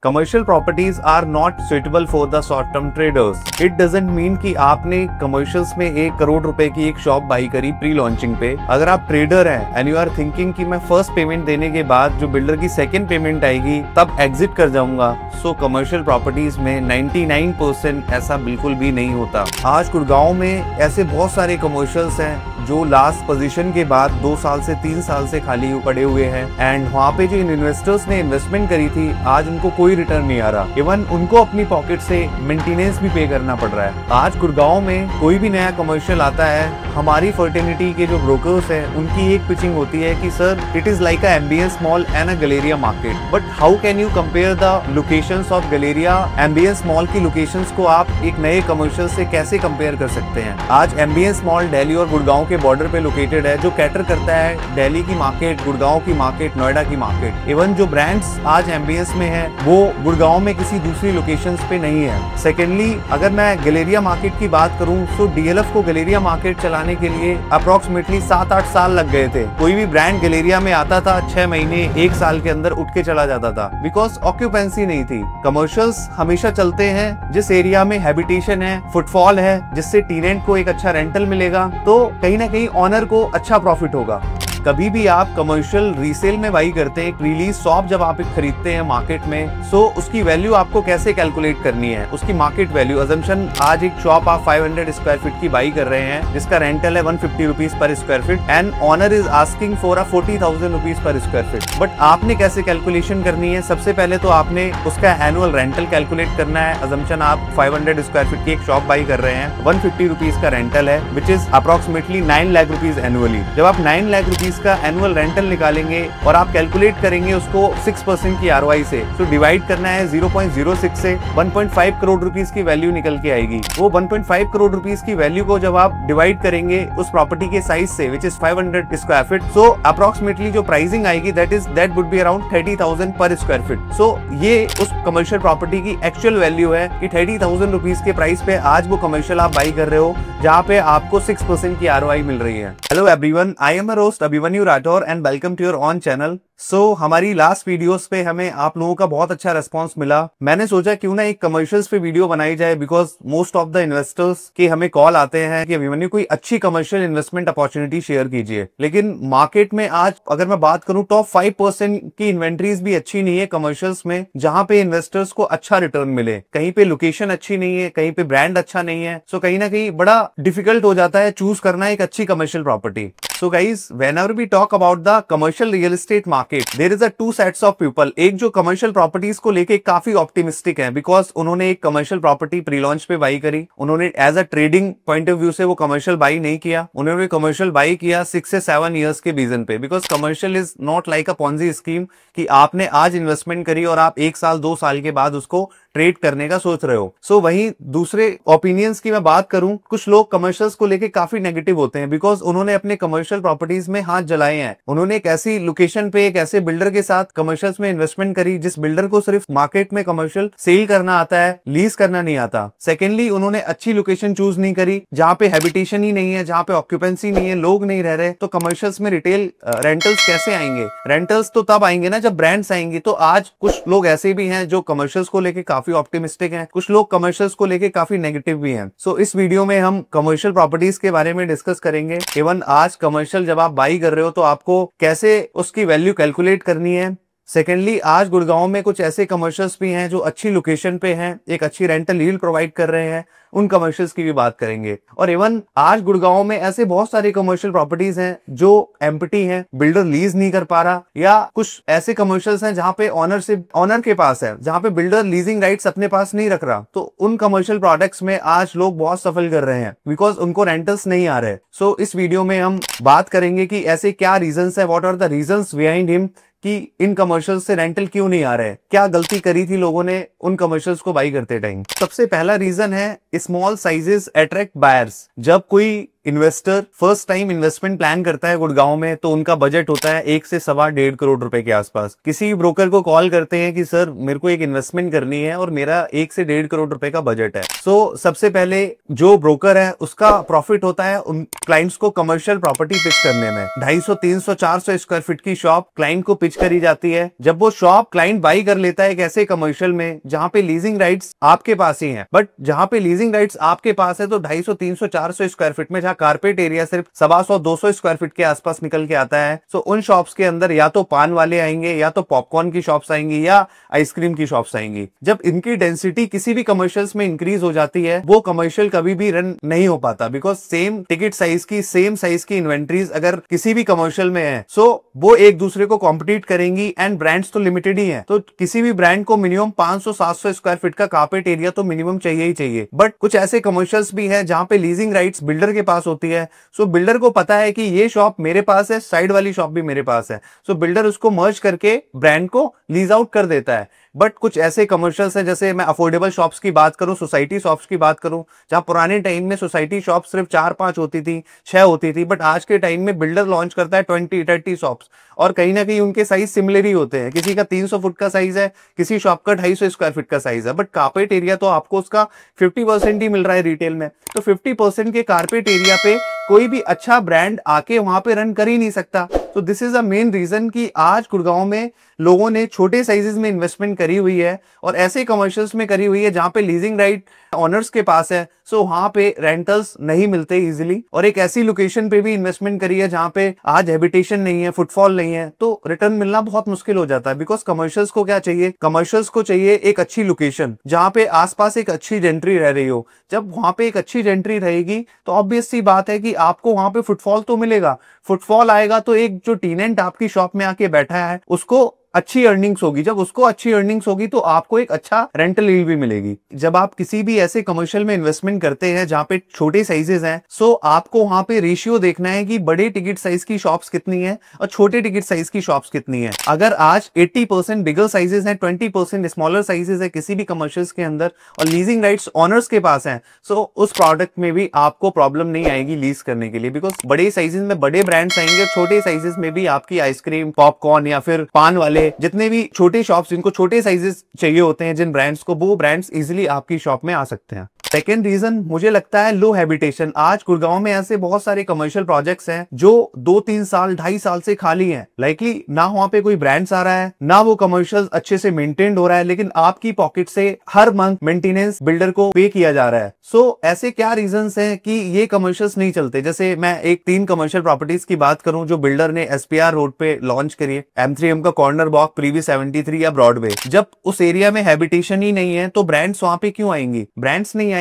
Commercial properties are not suitable for the short term traders. It doesn't mean कि आपने commercials में 1 करोड़ रुपए की एक शॉप बाई करी प्री लॉन्चिंग पे। अगर आप ट्रेडर हैं एंड यू आर थिंकिंग कि मैं फर्स्ट पेमेंट देने के बाद जो बिल्डर की सेकंड पेमेंट आएगी तब एग्जिट कर जाऊंगा, सो कमर्शियल प्रॉपर्टीज में 99% ऐसा बिल्कुल भी नहीं होता। आज गुड़गांव में ऐसे बहुत सारे कमर्शियल्स हैं जो लास्ट पोजीशन के बाद 2 साल से 3 साल से खाली पड़े हुए हैं एंड वहाँ पे जो इन्वेस्टर्स ने इन्वेस्टमेंट करी थी आज उनको कोई रिटर्न नहीं आ रहा। इवन उनको अपनी पॉकेट से मेंटेनेंस भी पे करना पड़ रहा है। आज गुड़गांव में कोई भी नया कमर्शियल आता है, हमारी फर्टिनिटी के जो ब्रोकर्स हैं उनकी एक पिचिंग होती है कि sir it is like a ambience mall and a Galleria market, but how can you compare the locations of Galleria ambience mall की लोकेशंस को आप एक नए कमर्शियल से कैसे कंपेयर कर सकते हैं। आज एम्बियंस मॉल दिल्ली और गुड़गांव के बॉर्डर पे लोकेटेड है, जो कैटर करता है दिल्ली की मार्केट, गुड़गांव की मार्केट, नोएडा की मार्केट। इवन जो ब्रांड्स आज एम्बियंस में है वो गुड़गांव में किसी दूसरी लोकेशंस पे नहीं है। सेकेंडली अगर मैं गैलेरिया मार्केट की बात करूं तो डीएलएफ को गैलेरिया मार्केट चलाने के लिए अप्रोक्सीमेटली 7-8 साल लग गए थे। कोई भी ब्रांड गैलेरिया में आता था 6 महीने 1 साल के अंदर उठ के चला जाता था, बिकॉज ऑक्यूपेंसी नहीं थी। कमर्शियल्स हमेशा चलते हैं जिस एरिया में हैबिटेशन है, फुटफॉल है, जिससे टेनेंट को एक अच्छा रेंटल मिलेगा, तो कहीं ना कहीं ऑनर को अच्छा प्रॉफिट होगा। कभी भी आप कमर्शियल रीसेल में बाई करते हैं, रिलीज शॉप जब आप एक खरीदते हैं मार्केट में, सो उसकी वैल्यू आपको कैसे कैलकुलेट करनी है, उसकी मार्केट वैल्यू। अजम्पशन आज एक शॉप आप 500 स्क्वायर फीट की बाई कर रहे हैं जिसका रेंटल है 150 rupees per square feet and owner is asking for a 40,000 rupees per square feet. But आपने कैसे कैलकुलेशन करनी है? सबसे पहले तो आपने उसका एनुअल रेंटल कैलकुलेट करना है। अजम्पशन आप 500 स्क्वायर फीट की एक शॉप बाई कर रहे हैं, 150 रुपीज का रेंटल है which is approximately 9 lakh rupees annually. जब आप 9 लाख रुपीज का एनुअल रेंटल निकालेंगे और आप कैलकुलेट करेंगे उसको 6% की आरओआई से, तो डिवाइड करना है 0.06 से 1.5 करोड़ रुपीस की वैल्यू निकल के आएगी। वो 1.5 करोड़ रुपीस की वैल्यू को जब आप डिवाइड करेंगे उस प्रॉपर्टी के साइज से which is 500 square feet, so approximately जो प्राइसिंग आएगी दैट वुड बी अराउंड 30,000 पर स्क्वायर फीट। सो ये उस कमर्शियल प्रॉपर्टी की एक्चुअल वैल्यू है कि 30,000 रुपीस के प्राइस पे आज वो कमर्शियल आप बाई कर रहे हो जहाँ पे आपको 6% की आरओआई मिल रही है। Hello everyone, I am a host Abhimanyu Rathore and welcome to your on channel. So हमारी लास्ट वीडियोस पे हमें आप लोगों का बहुत अच्छा रिस्पांस मिला। मैंने सोचा क्यों ना एक कमर्शियल्स पे वीडियो बनाई जाए, because most of the investors के हमें कॉल आते हैं कि अभिमन्यु कोई अच्छी कमर्शियल इन्वेस्टमेंट अपॉर्चुनिटी शेयर कीजिए। लेकिन मार्केट में आज अगर मैं बात करूं टॉप 5% की इन्वेंट्रीज भी अच्छी नहीं है कमर्शियल्स में जहां पे इन्वेस्टर्स को अच्छा रिटर्न मिले। कहीं पे लोकेशन अच्छी नहीं है, कहीं पे ब्रांड अच्छा नहीं है, सो कहीं ना कहीं बड़ा डिफिकल्ट हो जाता है चूज करना एक अच्छी commercial property. So guys, whenever we talk about the commercial real estate market, there is a 2 sets of people. एक जो कमर्शियल प्रॉपर्टीज को लेके काफी ऑप्टिमिस्टिक है, बिकॉज उन्होंने एक कमर्शियल प्रॉपर्टी प्री लॉन्च पे बाई करी। उन्होंने as a trading point of view से वो कमर्शियल बाई नहीं किया, उन्होंने कमर्शियल बाई किया 6 से 7 ईयर्स के विजन पे। Because commercial is not like a Ponzi scheme कि आपने आज इन्वेस्टमेंट करी और आप 1 साल 2 साल के बाद उसको ट्रेड करने का सोच रहे हो। सो वहीं दूसरे ओपिनियंस की मैं बात करूं, कुछ लोग कमर्शियल्स को लेके काफी नेगेटिव होते हैं बिकॉज उन्होंने अपने कमर्शियल प्रॉपर्टीज में हाथ जलाए हैं। उन्होंने एक ऐसी लोकेशन पे एक ऐसे बिल्डर के साथ कमर्शियल्स में इन्वेस्टमेंट करी जिस बिल्डर को सिर्फ मार्केट में कमर्शियल सेल करना आता है, लीज करना नहीं आता। सेकेंडली उन्होंने अच्छी लोकेशन चूज नहीं करी जहां पे हैबिटेशन ही नहीं है, जहां पे ऑक्यूपेंसी नहीं है, लोग नहीं रह रहे, तो कमर्शियल्स में रिटेल रेंटल्स कैसे आएंगे? रेंटल्स तो तब आएंगे ना जब ब्रांड्स आएंगे। तो आज कुछ लोग ऐसे भी हैं जो कमर्शियल्स को लेके काफी ऑप्टिमिस्टिक हैं, कुछ लोग कमर्शियल्स को लेके काफी नेगेटिव भी हैं। सो इस वीडियो में हम कमर्शियल प्रॉपर्टीज के बारे में डिस्कस करेंगे। इवन आज कमर्शियल जब आप बाई कर रहे हो तो आपको कैसे उसकी वैल्यू कैलकुलेट करनी है। सेकेंडली आज गुड़गांव में कुछ ऐसे कमर्शियल्स भी हैं जो अच्छी लोकेशन पे हैं, एक अच्छी रेंटल यील्ड प्रोवाइड कर रहे हैं, उन कमर्शियल्स की भी बात करेंगे। और इवन आज गुड़गांव में ऐसे बहुत सारी कमर्शियल प्रॉपर्टीज हैं जो एम्प्टी हैं, बिल्डर लीज नहीं कर पा रहा, या कुछ ऐसे कमर्शियल्स हैं जहां पे ऑनर के पास है, जहां पे बिल्डर लीजिंग राइट्स अपने पास नहीं रख रहा। तो उन कमर्शियल प्रोडक्ट्स में आज लोग बहुत सफल कर रहे हैं बिकॉज उनको रेंटल्स नहीं आ रहे। सो इस वीडियो में हम बात करेंगे कि ऐसे क्या रीजंस है, what are the reasons behind him कि इन कमर्शियल्स से रेंटल क्यों नहीं आ रहे, क्या गलती करी थी लोगों ने उन कमर्शियल्स को बाई करते टाइम। सबसे पहला रीजन है स्मॉल साइजेस अट्रैक्ट बायर्स। जब कोई investor first time investment plan करता है गुड़गांव में तो उनका बजट होता है 1 से सवा 1.5 करोड़ रुपए के आसपास। किसी ब्रोकर को कॉल करते हैं कि सर मेरे को एक इन्वेस्टमेंट करनी है और मेरा 1 से 1.5 करोड़ रुपए का बजट है। सो सबसे पहले जो ब्रोकर है उसका प्रॉफिट होता है उन क्लाइंट्स को कमर्शियल प्रॉपर्टी पिच करने में। 250, 300, 400 स्क्वायर फीट की शॉप क्लाइंट को पिच करी जाती है। जब वो शॉप क्लाइंट बाई कर लेता है एक ऐसे कमर्शियल में जहां पे लीजिंग राइट्स आपके पास ही हैं, बट जहां पे लीजिंग राइट्स आपके पास है तो 250, 300, 400 स्क्वायर फीट में जहां कारपेट एरिया सिर्फ 125, 200 स्क्वायर फीट के आसपास निकल के आता है। सो उन शॉप्स के अंदर या तो पान वाले आएंगे या तो पॉपकॉर्न की शॉप्स आएंगी या आइसक्रीम की शॉप्स आएंगी। जब इनकी डेंसिटी किसी भी कमर्शियल्स में इंक्रीज हो जाती है वो कमर्शियल कभी भी रन नहीं हो पाता, बिकॉज सेम टिकट साइज की सेम साइज की इन्वेंट्रीज अगर किसी भी कमर्शियल में है सो वो एक दूसरे को कॉम्पिटिट करेंगी एंड ब्रांड्स तो लिमिटेड ही है। तो किसी भी ब्रांड को मिनिमम 500, 700 स्क्वायर फीट का कारपेट एरिया तो मिनिमम चाहिए ही चाहिए। बट कुछ ऐसे कमर्शियल्स भी है जहां पे लीजिंग राइट्स बिल्डर के पास होती है। सो बिल्डर को पता है कि ये शॉप मेरे पास है, साइड वाली शॉप भी मेरे पास है, सो बिल्डर उसको मर्ज करके ब्रांड को लीज आउट कर देता है। बट कुछ ऐसे कमर्शियल्स हैं, जैसे मैं अफोर्डेबल शॉप्स की बात करूं, सोसाइटी शॉप्स की बात करूं, जहां पुराने टाइम में सोसाइटी शॉप सिर्फ 4-5 होती थी, 6 होती थी, बट आज के टाइम में बिल्डर लॉन्च करता है 20-30 शॉप्स और कहीं ना कहीं उनके साइज सिमिलर ही होते हैं। किसी का 300 फुट का साइज है, किसी शॉप का 250 स्क्वायर फीट का साइज है, बट कारपेट एरिया तो आपको उसका 50% ही मिल रहा है रिटेल में। तो 50% के कारपेट एरिया पे कोई भी अच्छा ब्रांड आके वहां पे रन कर ही नहीं सकता। तो this is a main reason कि आज गुड़गांव में लोगों ने छोटे साइजेस में इन्वेस्टमेंट करी हुई है और ऐसे कमर्शियल्स में करी हुई है जहां पे लीजिंग राइट ऑनर्स के पास है, सो वहां पे रेंटल्स नहीं मिलते इजीली, और एक ऐसी लोकेशन पे भी इन्वेस्टमेंट करी है जहां पे आज हैबिटेशन नहीं है, फुटफॉल नहीं है, तो रिटर्न मिलना बहुत मुश्किल हो जाता है। बिकॉज कमर्शियल्स को क्या चाहिए, कमर्शियल्स को चाहिए एक अच्छी लोकेशन जहां पे आसपास एक अच्छी जेंट्री रह रही हो। जब वहां पे एक अच्छी जेंट्री रहेगी तो ऑब्वियस सी बात है कि आपको वहां पे फुटफॉल तो मिलेगा। फुटफॉल आएगा तो एक जो टेनेंट आपकी शॉप में आके बैठा है उसको अच्छी अर्निंग्स होगी। जब उसको अच्छी अर्निंग्स होगी तो आपको एक अच्छा रेंटल यील्ड भी मिलेगी। जब आप किसी भी ऐसे कमर्शियल में इन्वेस्टमेंट करते हैं जहां पे छोटे साइजेस हैं, सो आपको वहां पे रेशियो देखना है कि बड़े टिकट साइज की शॉप्स कितनी है और छोटे टिकट साइज की शॉप्स कितनी है। अगर आज 80% बिगर साइजेस हैं, 20% स्मॉलर साइजेस है किसी भी कमर्शियल्स के अंदर और लीजिंग राइट्स ऑनर्स के पास हैं, सो उस प्रोडक्ट में भी आपको प्रॉब्लम नहीं आएगी लीज करने के लिए। बिकॉज बड़े साइजेस में बड़े ब्रांड्स आएंगे, छोटे साइजेस में भी आपकी आइसक्रीम, पॉपकॉर्न या फिर पान वाले जितने भी छोटे शॉप्स जिनको छोटे साइजेस चाहिए होते हैं जिन ब्रांड्स को, वो ब्रांड्स इजीली आपकी शॉप में आ सकते हैं। सेकेंड रीजन मुझे लगता है लो हैबिटेशन। आज गुड़गांव में ऐसे बहुत सारे कमर्शियल प्रोजेक्ट्स हैं जो 2-3 साल 2.5 साल से खाली हैं। लाइकली ना वहां पे कोई ब्रांड्स आ रहा है, ना वो कमर्शियल अच्छे से मेंटेन्ड हो रहा है, लेकिन आपकी पॉकेट से हर मंथ मेंटेनेंस बिल्डर को पे किया जा रहा है। सो ऐसे क्या रीजंस हैं कि ये कमर्शियल्स नहीं चलते। जैसे मैं एक 3 कमर्शियल प्रॉपर्टीज की बात करूं जो बिल्डर ने SPR रोड पे लॉन्च करी है। M3M का कॉर्नर वॉक, प्रीवी 73 या ब्रॉडवे। जब उस एरिया में हैबिटेशन ही नहीं है तो ब्रांड्स वहां पे क्यों आएंगी? ब्रांड्स नहीं आएंगी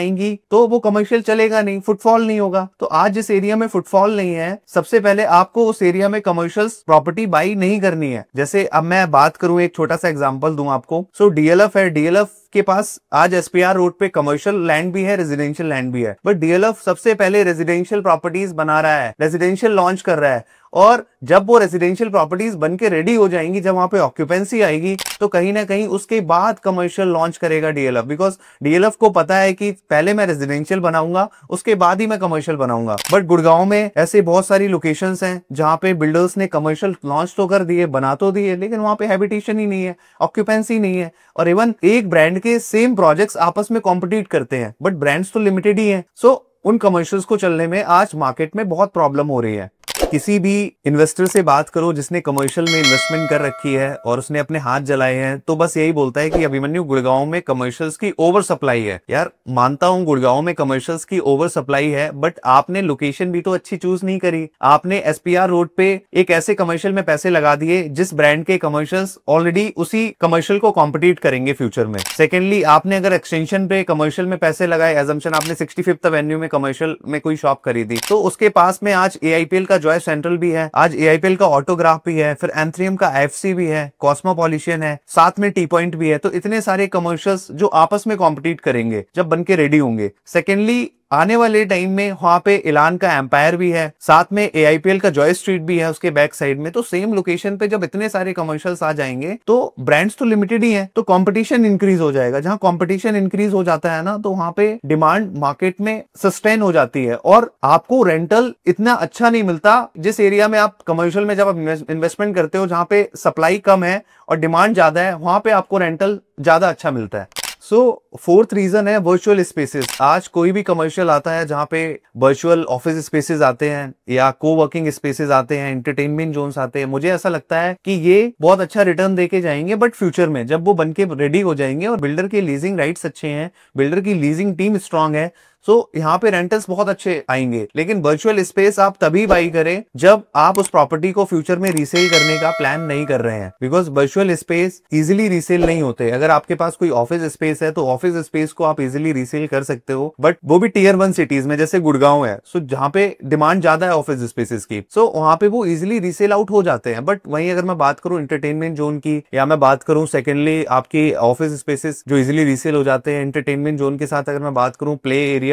तो वो कमर्शियल चलेगा नहीं, फुटफॉल नहीं होगा। तो आज जिस एरिया में फुटफॉल नहीं है, सबसे पहले आपको उस एरिया में कमर्शियल्स प्रॉपर्टी बाई नहीं करनी है। जैसे अब मैं बात करूं, एक छोटा सा एग्जांपल दूं आपको। सो DLF है, DLF के पास आज SPR रोड पे कमर्शियल लैंड भी है, रेजिडेंशियल लैंड भी है, बट DLF सबसे पहले रेजिडेंशियल प्रॉपर्टीज बना रहा है, रेजिडेंशियल लॉन्च कर रहा है। और जब वो रेजिडेंशियल प्रॉपर्टीज बन के रेडी हो जाएंगी, जब वहां पे ऑक्यूपेंसी आएगी, तो कहीं ना कहीं उसके बाद कमर्शियल लॉन्च करेगा DLF। बिकॉज DLF को पता है कि पहले मैं रेजिडेंशियल बनाऊंगा, उसके बाद ही मैं कमर्शियल बनाऊंगा। बट गुड़गांव में ऐसे बहुत सारी लोकेशंस हैं जहां पे बिल्डर्स ने कमर्शियल लॉन्च तो कर दिए, बना तो दिए, लेकिन वहां पे हैबिटेशन ही नहीं है, ऑक्यूपेंसी नहीं है, और इवन एक ब्रांड के सेम प्रोजेक्ट्स आपस में कॉम्पिटिट करते हैं, बट ब्रांड्स तो लिमिटेड ही है। सो उन कमर्शियल्स को चलने में आज मार्केट में बहुत प्रॉब्लम हो रही है। किसी भी इन्वेस्टर से बात करो जिसने कमर्शियल में इन्वेस्टमेंट कर रखी है और उसने अपने हाथ जलाए हैं, तो बस यही बोलता है कि अभिमन्यु गुड़गांव में कमर्शियल्स की ओवर सप्लाई है। यार मानता हूं गुड़गांव में कमर्शियल्स की ओवर सप्लाई है, बट आपने लोकेशन भी तो अच्छी चूज नहीं करी। आपने SPR रोड पे एक ऐसे कमर्शियल में पैसे लगा दिए जिस ब्रांड के कमर्शियल्स ऑलरेडी उसी कमर्शियल को कॉम्पिटिट करेंगे फ्यूचर में। सेकेंडली, आपने अगर एक्सटेंशन पे कमर्शियल में पैसे लगाए, एजम्पशन आपने 65th एवेन्यू में कमर्शियल में कोई शॉप खरीदी, तो उसके पास में आज AIPL का जॉय सेंट्रल भी है, आज AIPL का ऑटोग्राफ भी है, फिर M3M का IFC भी है, कॉस्मोपॉलिशियन है, साथ में टी पॉइंट भी है। तो इतने सारे कमर्शियल्स जो आपस में कॉम्पिटिट करेंगे जब बन के रेडी होंगे। सेकेंडली, आने वाले टाइम में वहां पे इलान का एम्पायर भी है, साथ में AIPL का जॉय स्ट्रीट भी है उसके बैक साइड में। तो सेम लोकेशन पे जब इतने सारे कमर्शियल्स आ जाएंगे तो ब्रांड्स तो लिमिटेड ही है, तो कंपटीशन इंक्रीज हो जाएगा। जहां कंपटीशन इंक्रीज हो जाता है ना, तो वहां पे डिमांड मार्केट में सस्टेन हो जाती है और आपको रेंटल इतना अच्छा नहीं मिलता जिस एरिया में आप कमर्शियल में जब आप इन्वेस्टमेंट करते हो, जहां पे सप्लाई कम है और डिमांड ज्यादा है, वहां पे आपको रेंटल ज्यादा अच्छा मिलता है। फोर्थ रीजन है वर्चुअल स्पेसेस। आज कोई भी कमर्शियल आता है जहां पे वर्चुअल ऑफिस स्पेसेस आते हैं या कोवर्किंग स्पेसेस आते हैं, एंटरटेनमेंट जोन्स आते हैं, मुझे ऐसा लगता है कि ये बहुत अच्छा रिटर्न देके जाएंगे। बट फ्यूचर में जब वो बनके रेडी हो जाएंगे और बिल्डर के लीजिंग राइट्स अच्छे हैं, बिल्डर की लीजिंग टीम स्ट्रांग है, सो यहाँ पे रेंटल्स बहुत अच्छे आएंगे। लेकिन वर्चुअल स्पेस आप तभी बाई करें जब आप उस प्रॉपर्टी को फ्यूचर में रीसेल करने का प्लान नहीं कर रहे हैं, because virtual space easily resale नहीं होते। अगर आपके पास कोई ऑफिस स्पेस है तो ऑफिस स्पेस को आप इजीली रीसेल कर सकते हो, बट वो भी टियर 1 सिटीज में, जैसे गुड़गांव है, सो जहां पे डिमांड ज्यादा है ऑफिस स्पेसेस की, सो वहां पे वो इजीली रीसेल आउट हो जाते हैं। बट वहीं अगर मैं बात करूं एंटरटेनमेंट जोन की, या मैं बात करूं सेकेंडली आपकी ऑफिस स्पेसेस जो इजीली रीसेल हो जाते हैं, एंटरटेनमेंट जोन के साथ अगर मैं बात करूं प्ले एरिया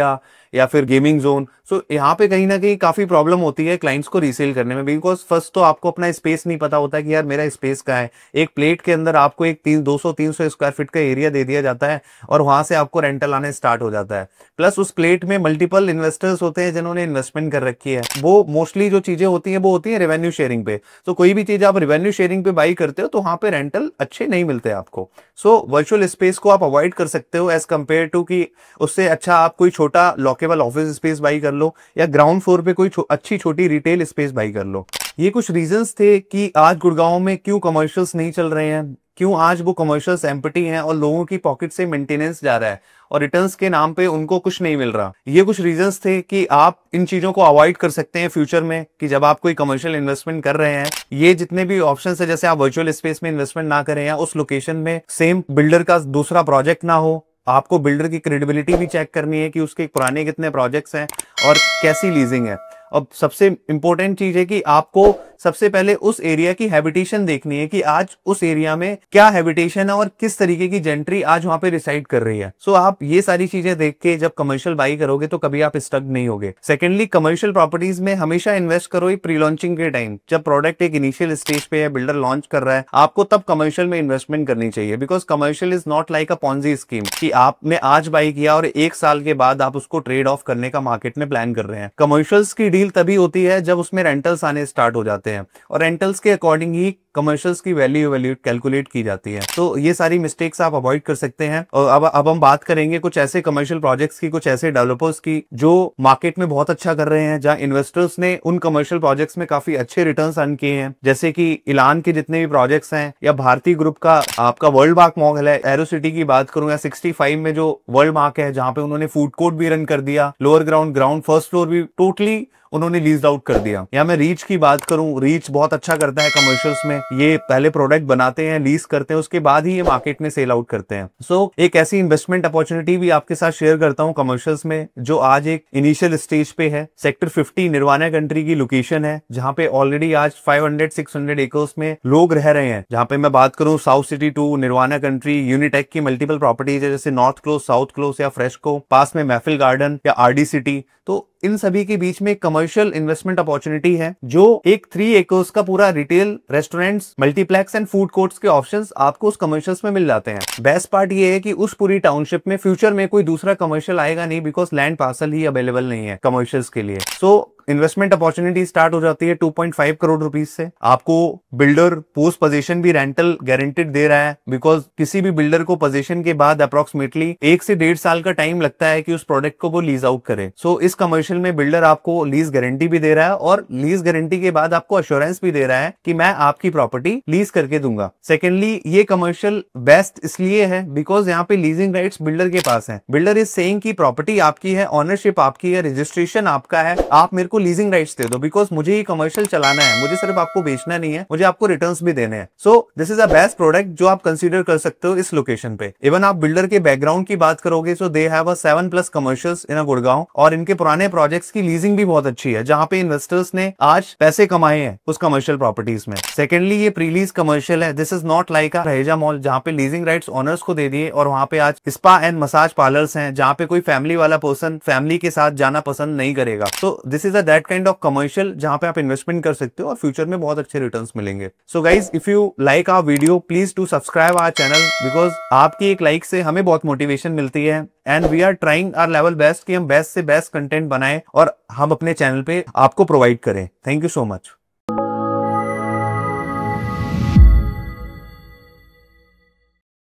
या फिर गेमिंग जोन, सो यहाँ पे कहीं ना कहीं काफी प्रॉब्लम होती है क्लाइंट्स को रीसेल करने में। बिकॉज फर्स्ट तो आपको अपना स्पेस नहीं पता होता है कि यार मेरा स्पेस कहाँ है। एक प्लेट के अंदर आपको एक 200-300 स्क्वायर फीट का एरिया दे दिया जाता है और वहां से आपको रेंटल आने स्टार्ट हो जाता है। प्लस उस प्लेट में मल्टीपल इन्वेस्टर्स होते हैं जिन्होंने इन्वेस्टमेंट कर रखी है। वो मोस्टली जो चीजें होती है वो होती है रेवेन्यू शेयरिंग पे। तो कोई भी चीज आप रेवेन्यू शेयरिंग पे बाई करते हो तो वहां पे रेंटल अच्छे नहीं मिलते आपको। सो वर्चुअल स्पेस को आप अवॉइड कर सकते हो एज कंपेयर टू कि उससे अच्छा आप कोई छोटा लॉकेबल ऑफिस स्पेस बाई कर लो या ग्राउंड फ्लोर पे कोई अच्छी छोटी रिटेल स्पेस बाई कर लो। ये कुछ रीजंस थे कि आज गुड़गांव में क्यों कमर्शियल्स नहीं चल रहे हैं, क्यों आज वो कमर्शियल्स एम्प्टी हैं और लोगों की पॉकेट से मेंटेनेंस जा रहा है और रिटर्न्स के नाम पे उनको कुछ नहीं मिल रहा। ये कुछ रीजंस थे कि आप इन चीजों को अवॉइड कर सकते हैं फ्यूचर में, कि जब आप कोई कमर्शियल इन्वेस्टमेंट कर रहे हैं, ये जितने भी ऑप्शंस है, जैसे आप वर्चुअल स्पेस में इन्वेस्टमेंट ना करें या उस लोकेशन में सेम बिल्डर का दूसरा प्रोजेक्ट ना हो। आपको बिल्डर की क्रेडिबिलिटी भी चेक करनी है कि उसके पुराने कितने प्रोजेक्ट्स हैं और कैसी लीजिंग है। अब सबसे इंपॉर्टेंट चीज है कि आपको सबसे पहले उस एरिया की हैबिटेशन देखनी है कि आज उस एरिया में क्या हैबिटेशन है और किस तरीके की जेंट्री आज वहां पे रिसाइड कर रही है। सो आप ये सारी चीजें देख के जब कमर्शियल बाई करोगे तो कभी आप स्टक नहीं होगे। सेकेंडली, कमर्शियल प्रॉपर्टीज में हमेशा इन्वेस्ट करो प्री लॉन्चिंग के टाइम। जब प्रोडक्ट एक इनिशियल स्टेज पे है, बिल्डर लॉन्च कर रहा है, आपको तब कमर्शियल में इन्वेस्टमेंट करनी चाहिए। Because commercial is not like a Ponzi scheme कि आपने आज बाई किया और 1 साल के बाद आप उसको ट्रेड ऑफ करने का मार्केट में प्लान कर रहे हैं। कमर्शियल्स की डील तभी होती है जब उसमें रेंटल्स आने स्टार्ट हो जाते हैं और रेंटल्स के अकॉर्डिंग ही कमर्शियल्स की वैल्यू कैलकुलेट की जाती है। तो ये सारी मिस्टेक्स आप अवॉइड कर सकते हैं। और अब हम बात करेंगे कुछ ऐसे कमर्शियल प्रोजेक्ट्स की, कुछ ऐसे डेवलपर्स की जो मार्केट में बहुत अच्छा कर रहे हैं, जहां इन्वेस्टर्स ने उन कमर्शियल प्रोजेक्ट्स में काफी अच्छे रिटर्न्स अर्न किए हैं। जैसे कि इलान के जितने भी प्रोजेक्ट्स हैं, या भारतीय ग्रुप का आपका वर्ल्ड मार्क मॉल है, एरो सिटी की बात करूं, या 65 में जो वर्ल्ड मार्क है जहां पे उन्होंने फूड कोर्ट भी रन कर दिया, लोअर ग्राउंड फर्स्ट फ्लोर भी टोटली उन्होंने लीज आउट कर दिया। या मैं रीच की बात करूं, रीच बहुत अच्छा करता है कमर्शियल्स में। ये पहले प्रोडक्ट बनाते हैं, लीज करते हैं, उसके बाद ही ये मार्केट में सेल आउट करते हैं। सो एक ऐसी इन्वेस्टमेंट अपॉर्चुनिटी भी आपके साथ शेयर करता हूं कमर्शियल्स में, जो आज एक इनिशियल स्टेज पे है। सेक्टर 50 निर्वाणा कंट्री की लोकेशन है, जहां पे ऑलरेडी आज 500-600 एकर्स में लोग रह रहे हैं। जहां पे मैं बात करूं south city 2, nirvana country, Unitech की मल्टीपल प्रॉपर्टीज है, जैसे नॉर्थ क्लोज, साउथ क्लोज या फ्रेशको, पास में महफिल गार्डन या आरडी सिटी। तो इन सभी के बीच में कमर्शियल इन्वेस्टमेंट अपॉर्चुनिटी है, जो एक 3 एकर्स का पूरा retail, restaurants, multiplex and food courts के ऑप्शंस आपको उस कमर्शियल्स में मिल जाते हैं। बेस्ट पार्ट ये है कि उस पूरी टाउनशिप में फ्यूचर में कोई दूसरा कमर्शियल आएगा नहीं, because land parcel he available नहीं है कमर्शियल्स के लिए। सो इन्वेस्टमेंट अपॉर्चुनिटी स्टार्ट हो जाती है 2.5 करोड़ रुपीज से। आपको बिल्डर पोस्ट पोजीशन भी रेंटल गारंटेड दे रहा है, बिकॉज किसी भी बिल्डर को पोजीशन के बाद अप्रोक्सीमेटली 1 से 1.5 साल का टाइम लगता है कि उस प्रोडक्ट को वो लीज आउट करे। सो इस कमर्शियल में बिल्डर आपको लीज गारंटी भी दे रहा है और लीज गारंटी के बाद आपको अश्योरेंस भी दे रहा है कि मैं आपकी प्रॉपर्टी लीज करके दूंगा। सेकेंडली, ये कमर्शियल बेस्ट इसलिए है बिकॉज यहाँ पे लीजिंग राइट्स बिल्डर के पास है। बिल्डर इज सेइंग कि प्रॉपर्टी आपकी है, ऑनरशिप आपकी है, रजिस्ट्रेशन आपका है, आप मेरे को आपको लीजिंग राइट्स दे दो, बिकॉज मुझे ये कमर्शियल चलाना है, मुझे सिर्फ आपको बेचना नहीं है, मुझे आपको रिटर्न्स भी देने हैं। So this is a best product जो आप कंसीडर कर सकते हो इस लोकेशन पे। इवन आप बिल्डर के बैकग्राउंड की बात करोगे, सो दे हैव अ 7+ कमर्शियल्स इन गुड़गांव, और इनके पुराने प्रोजेक्ट्स की लीजिंग भी बहुत अच्छी है, जहां पे इन्वेस्टर्स ने आज पैसे कमाए हैं उस कमर्शियल प्रॉपर्टीज में। सेकेंडली, ये प्रीलीज कमर्शियल है। This is not like a Raheja mall जहां पे लीजिंग राइट्स ओनर्स को दे दिए और वहां पे आज स्पा एंड मसाज पार्लर्स हैं, जहां पे कोई फैमिली वाला पर्सन फैमिली के साथ जाना पसंद नहीं करेगा। So this is a that kind of commercial जहां पे आप इन्वेस्टमेंट कर सकते हो और फ्यूचर में बहुत अच्छे रिटर्न्स मिलेंगे। So guys, if you like our video, please to subscribe our channel, because आपकी एक लाइक से हमें बहुत मोटिवेशन मिलती है and we are trying our level best कि हम बेस्ट से बेस्ट कंटेंट बनाएं और हम अपने चैनल पे आपको प्रोवाइड करें। Thank you so much.